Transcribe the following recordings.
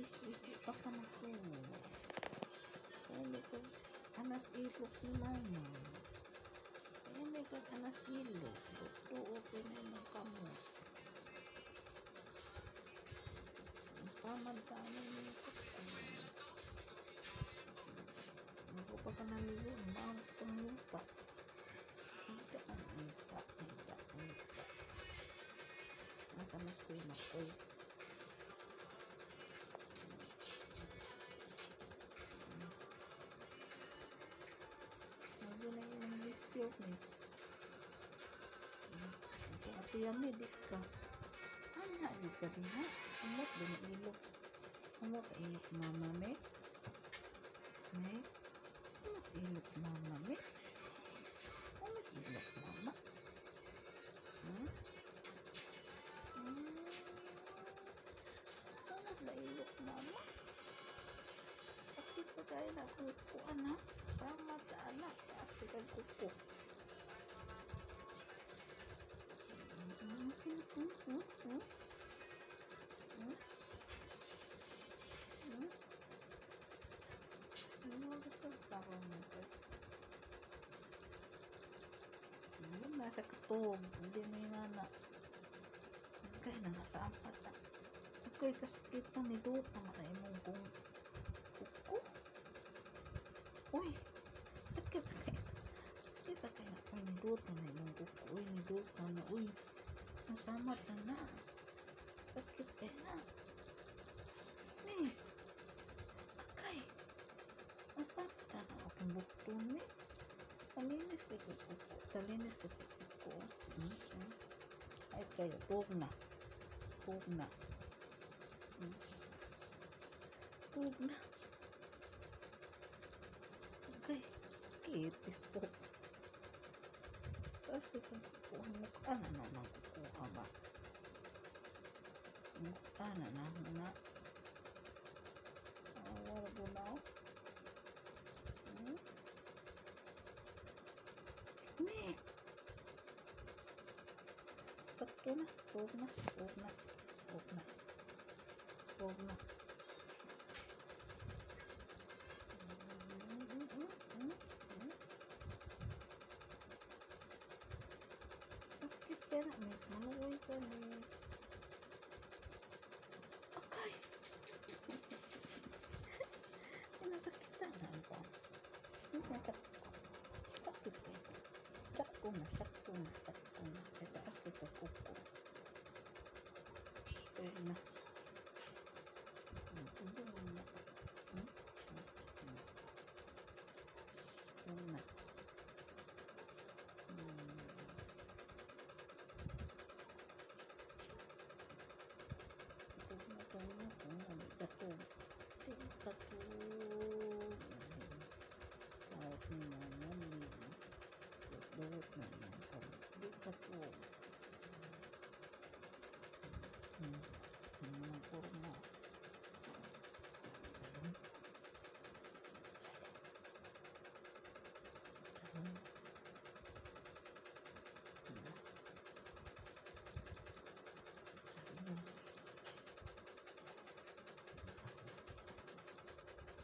Bis di pa ka matulog. Kaya ka anas ilok ni mama. Kaya ka anas ilok. Tuo pinay kamot. Samad ka ano ko pa ka naligo. Mawas ka muta. Ita. Nasa mas ko yung makoy. Ano na yung lisyo ni? Ate yami, di ka. Ano di ka din ha? Amot din ilok. Amot ilok mama me. Amot ilok mama me. Amot ilok mama. Amot na ilok mama. Sakit pa tayo na kuko anak. Sama ta anak. Taas ka kag kuko. Nasa katog, hindi may nga na kaya na nasa apat na okay kasakit na ni Dot na maray mong kung kuko uy sakit na kayo na uy ni Dot na maray mong kuko uy ni Dot na uy nasamat na sakit kayo na ni akay nasamat na akong bukton ni talinis ka kuko ay kayo tuog na okay sakit pistok tapos kayo kukuha mukha na kukuha ba mukha na wala po na Nick sakto na tuog na sakit ka na Nick manuwi ka Nick okay nasakitan na ako sakit ka sakto na itaas ka sa kuko tuog na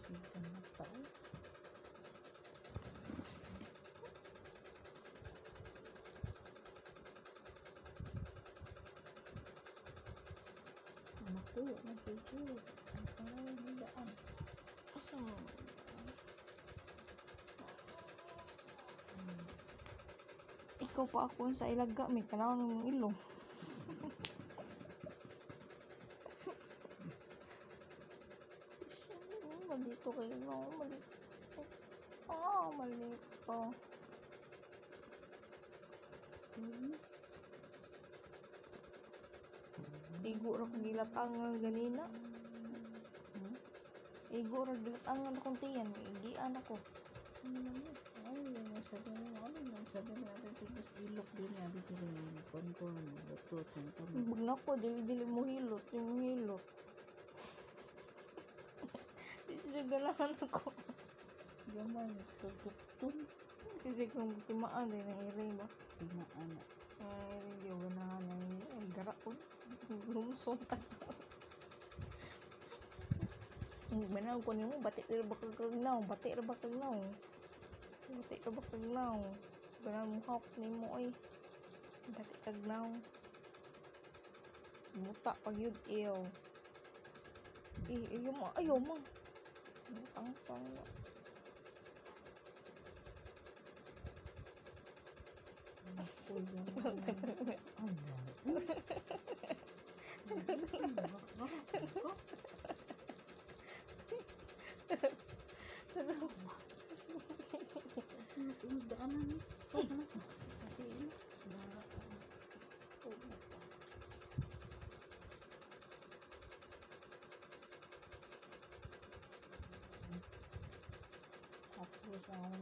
sigang na tao makuha na si Jude asa nga yung hidaan asa nga ikaw pa ako sa ilaga may kanaw ng ilong malito kayo no malito igo ra gilatang ganina igo ra gilatang akong tiyan igian ako sabi natin tigas ilok din nabi ko rin kon butot bugna ko dili mo hilot yung hilot siya ganahan ako gamay tututun siya kung timaan din ang iring ba timaan na iring yung ganahan ang gara ko lumson tayo Manaw ko nimo batik ra ba kagnaw, batik ra ba kagnaw. Batik ra ba kagnaw. Ganang mo hawk nimo oy. Batik kagnaw. Buta pag yun iyo. Iyo mo, ayaw mo. Butang pang. Ako yan. Ay, sunod daanan ni. Oh, ano to? Pati yun. Bara ka. Oh, ano to? Tapos ang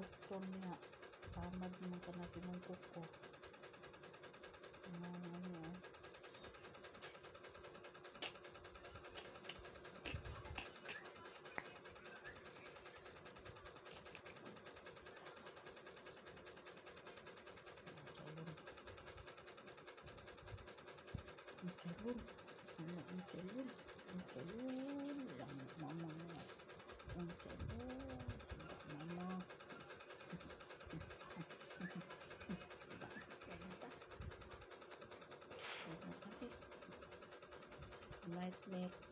doktor niya, samad naman ka na sinungkot ko. Ano. Ang chalon lang mama mo. Ang chalon mama. Might make